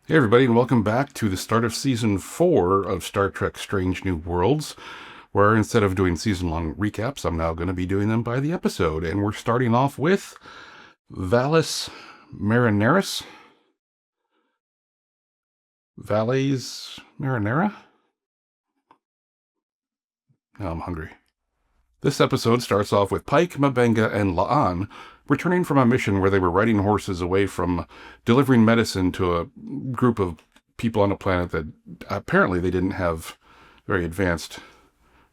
Hey everybody, and welcome back to the start of Season 4 of Star Trek Strange New Worlds, where instead of doing season-long recaps, I'm now going to be doing them by the episode. And we're starting off with Valles Marineris? Valles Marinera? Now I'm hungry. This episode starts off with Pike, M'Benga, and La'an returning from a mission where they were riding horses away from delivering medicine to a group of people on a planet that apparently they didn't have very advanced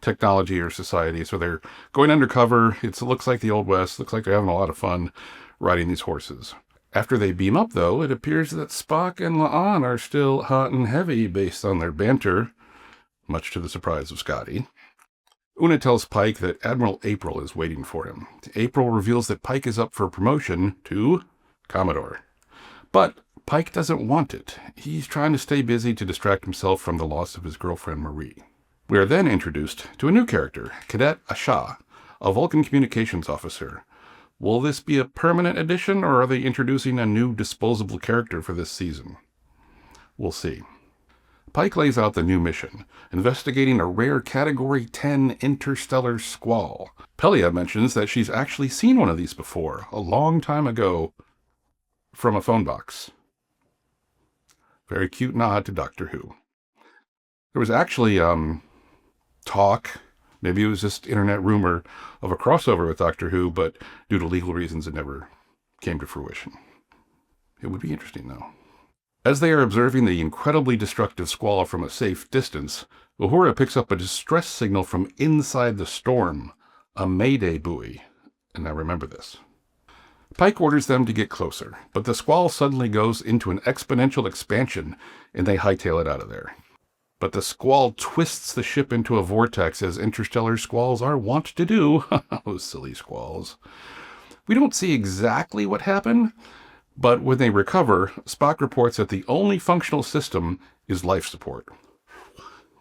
technology or society. So they're going undercover. It looks like the Old West. Looks like they're having a lot of fun riding these horses. After they beam up, though, it appears that Spock and La'an are still hot and heavy based on their banter, much to the surprise of Scotty. Una tells Pike that Admiral April is waiting for him. April reveals that Pike is up for promotion to Commodore. But Pike doesn't want it. He's trying to stay busy to distract himself from the loss of his girlfriend Marie. We are then introduced to a new character, Cadet Asha, a Vulcan communications officer. Will this be a permanent addition, or are they introducing a new disposable character for this season? We'll see. Pike lays out the new mission, investigating a rare Category 10 interstellar squall. Pelia mentions that she's actually seen one of these before, a long time ago, from a phone box. Very cute nod to Doctor Who. There was actually talk, maybe it was just internet rumor, of a crossover with Doctor Who, but due to legal reasons it never came to fruition. It would be interesting, though. As they are observing the incredibly destructive squall from a safe distance, Uhura picks up a distress signal from inside the storm, a mayday buoy. And now remember this. Pike orders them to get closer, but the squall suddenly goes into an exponential expansion, and they hightail it out of there. But the squall twists the ship into a vortex, as interstellar squalls are wont to do. Those silly squalls. We don't see exactly what happened, but when they recover, Spock reports that the only functional system is life support.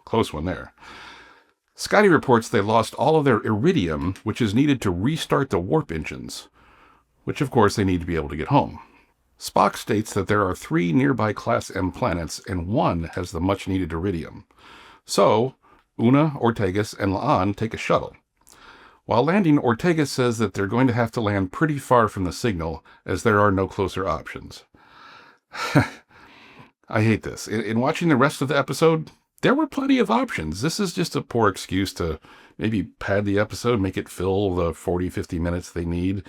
Close one there. Scotty reports they lost all of their iridium, which is needed to restart the warp engines, which of course they need to be able to get home. Spock states that there are 3 nearby Class M planets, and one has the much-needed iridium. So, Una, Ortegas, and La'an take a shuttle. While landing, Ortega says that they're going to have to land pretty far from the signal, as there are no closer options. I hate this. In watching the rest of the episode, there were plenty of options. This is just a poor excuse to maybe pad the episode, make it fill the 40-50 minutes they need.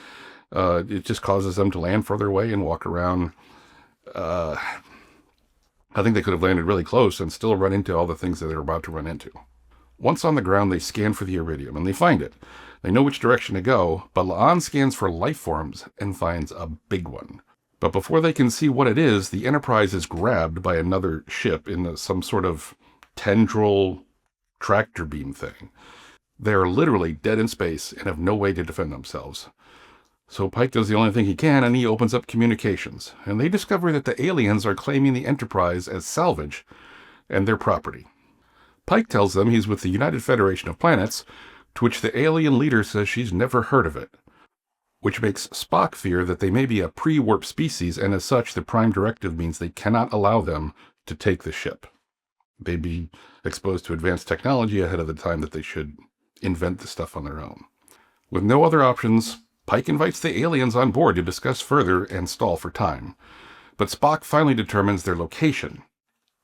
It just causes them to land further away and walk around. I think they could have landed really close and still run into all the things that they're about to run into. Once on the ground, they scan for the iridium, and they find it. They know which direction to go, but La'an scans for life forms and finds a big one. But before they can see what it is, the Enterprise is grabbed by another ship in some sort of tendril tractor beam thing. They are literally dead in space and have no way to defend themselves. So Pike does the only thing he can, and he opens up communications. And they discover that the aliens are claiming the Enterprise as salvage and their property. Pike tells them he's with the United Federation of Planets, to which the alien leader says she's never heard of it, which makes Spock fear that they may be a pre-warp species, and as such, the Prime Directive means they cannot allow them to take the ship. They'd be exposed to advanced technology ahead of the time that they should invent the stuff on their own. With no other options, Pike invites the aliens on board to discuss further and stall for time. But Spock finally determines their location.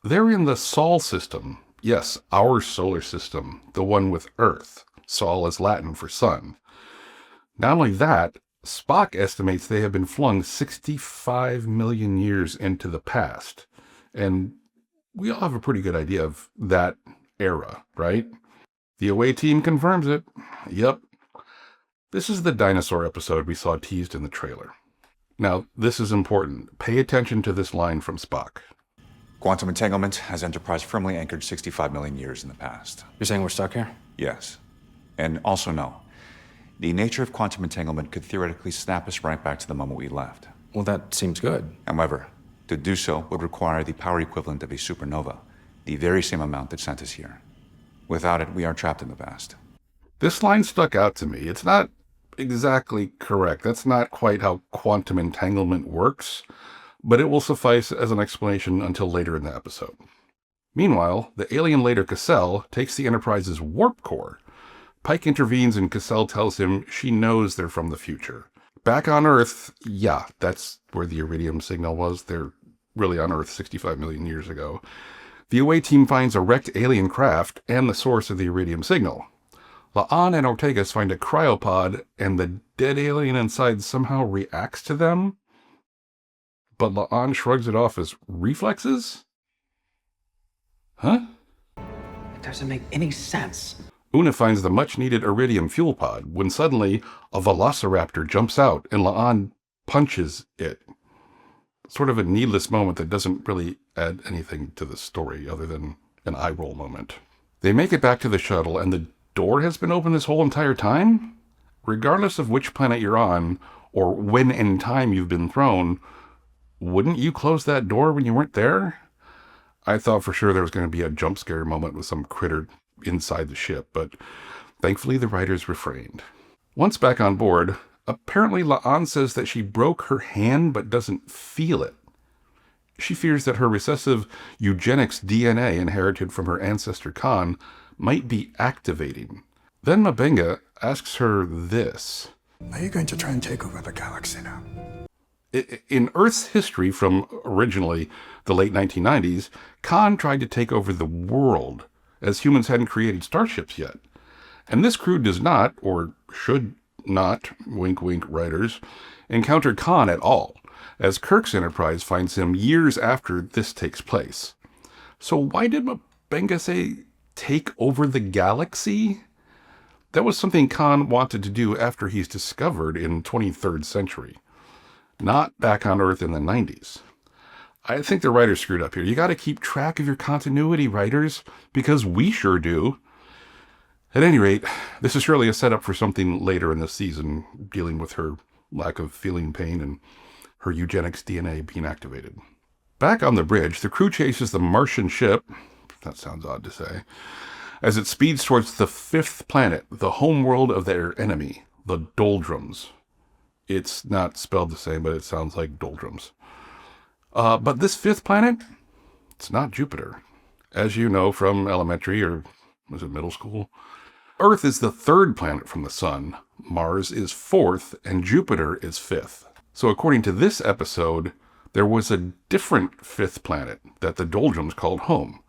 They're in the Sol system. Yes, our solar system, the one with Earth. Sol is Latin for sun. Not only that, Spock estimates they have been flung 65 million years into the past. And we all have a pretty good idea of that era, right? The away team confirms it. Yep. This is the dinosaur episode we saw teased in the trailer. Now, this is important. Pay attention to this line from Spock. Quantum entanglement has Enterprise firmly anchored 65 million years in the past. You're saying we're stuck here? Yes. And also no. The nature of quantum entanglement could theoretically snap us right back to the moment we left. Well, that seems good. However, to do so would require the power equivalent of a supernova, the very same amount that sent us here. Without it, we are trapped in the past. This line stuck out to me. It's not exactly correct. That's not quite how quantum entanglement works. but it will suffice as an explanation until later in the episode. Meanwhile, the alien Lady Cassell takes the Enterprise's warp core. Pike intervenes and Cassell tells him she knows they're from the future. Back on Earth, yeah, that's where the Iridium signal was. They're really on Earth 65 million years ago. The away team finds a wrecked alien craft and the source of the Iridium signal. La'an and Ortegas find a cryopod, and the dead alien inside somehow reacts to them. But La'an shrugs it off as reflexes? Huh? It doesn't make any sense. Una finds the much-needed Iridium fuel pod when suddenly a velociraptor jumps out and La'an punches it. Sort of a needless moment that doesn't really add anything to the story other than an eye-roll moment. They make it back to the shuttle, and the door has been open this whole entire time? Regardless of which planet you're on, or when in time you've been thrown, wouldn't you close that door when you weren't there? I thought for sure there was going to be a jump scare moment with some critter inside the ship, but thankfully the writers refrained. Once back on board, apparently La'an says that she broke her hand but doesn't feel it. She fears that her recessive eugenics DNA inherited from her ancestor Khan might be activating. Then M'Benga asks her this. Are you going to try and take over the galaxy now? In Earth's history from originally the late 1990s, Khan tried to take over the world, as humans hadn't created starships yet. And this crew does not, or should not, wink wink writers, encounter Khan at all, as Kirk's Enterprise finds him years after this takes place. So why did M'Benga say, take over the galaxy? That was something Khan wanted to do after he's discovered in 23rd century, not back on Earth in the 90s. I think the writers screwed up here. You got to keep track of your continuity, writers, because we sure do. At any rate, this is surely a setup for something later in the season, dealing with her lack of feeling pain and her eugenics DNA being activated. Back on the bridge, the crew chases the Martian ship, that sounds odd to say, as it speeds towards the fifth planet, the homeworld of their enemy, the Doldrums. It's not spelled the same, but it sounds like doldrums. But this fifth planet, it's not Jupiter. As you know from elementary, or was it middle school? Earth is the third planet from the sun, Mars is fourth, and Jupiter is fifth. So according to this episode, there was a different fifth planet that the Doldrums called home.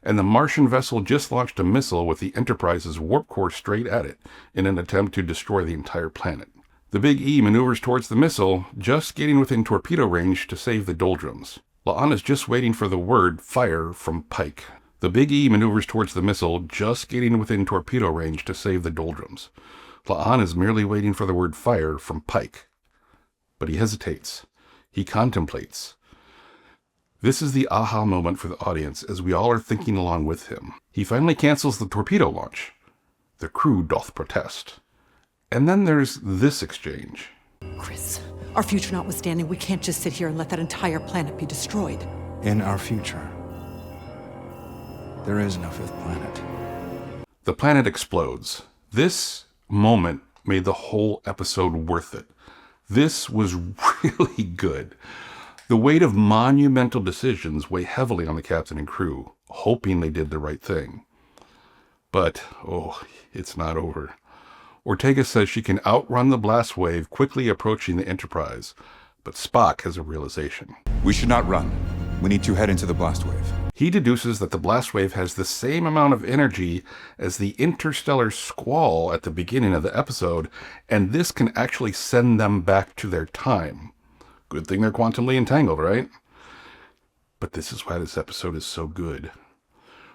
And the Martian vessel just launched a missile with the Enterprise's warp core straight at it in an attempt to destroy the entire planet. The Big E maneuvers towards the missile, just getting within torpedo range to save the Doldrums. La'an is just waiting for the word fire from Pike. The Big E maneuvers towards the missile, just getting within torpedo range to save the Doldrums. La'an is merely waiting for the word fire from Pike. But he hesitates. He contemplates. This is the aha moment for the audience, as we all are thinking along with him. He finally cancels the torpedo launch. The crew doth protest. And then there's this exchange. Chris, our future notwithstanding, we can't just sit here and let that entire planet be destroyed. In our future, there is no fifth planet. The planet explodes. This moment made the whole episode worth it. This was really good. The weight of monumental decisions weigh heavily on the captain and crew, hoping they did the right thing. But, it's not over. Ortega says she can outrun the blast wave, quickly approaching the Enterprise. But Spock has a realization. We should not run. We need to head into the blast wave. He deduces that the blast wave has the same amount of energy as the interstellar squall at the beginning of the episode, and this can actually send them back to their time. Good thing they're quantumly entangled, right? But this is why this episode is so good.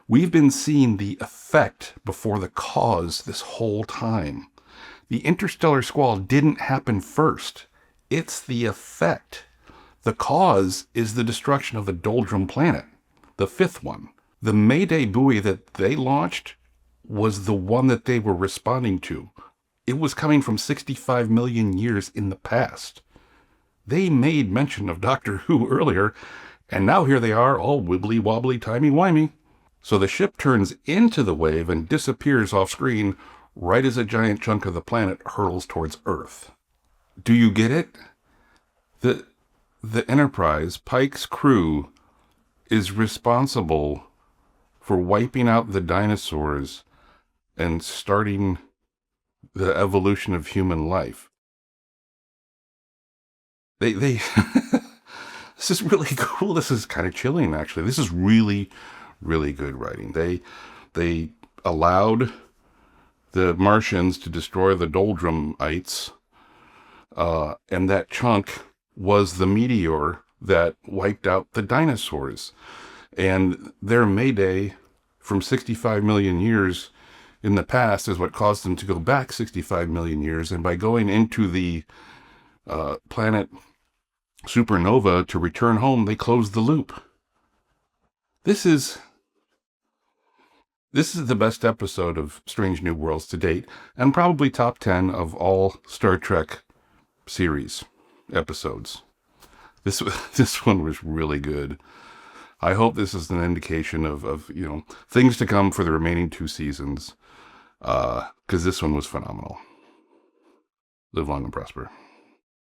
We've been seeing the effect before the cause this whole time. The interstellar squall didn't happen first. It's the effect. The cause is the destruction of the Doldrum planet, the fifth one. The Mayday buoy that they launched was the one that they were responding to. It was coming from 65 million years in the past. They made mention of Doctor Who earlier, and now here they are, all wibbly-wobbly, timey-wimey. So the ship turns into the wave and disappears off-screen right as a giant chunk of the planet hurtles towards Earth. Do you get it? the Enterprise, Pike's crew, is responsible for wiping out the dinosaurs and starting the evolution of human life. They this is really cool. This is kind of chilling, actually. This is really, really good writing. They allowed the Martians to destroy the Doldrumites, and that chunk was the meteor that wiped out the dinosaurs. And their mayday from 65 million years in the past is what caused them to go back 65 million years. And by going into the planet supernova to return home, they closed the loop. This is the best episode of Strange New Worlds to date, and probably top 10 of all Star Trek series episodes. This one was really good. I hope this is an indication of things to come for the remaining 2 seasons, because this one was phenomenal. Live long and prosper.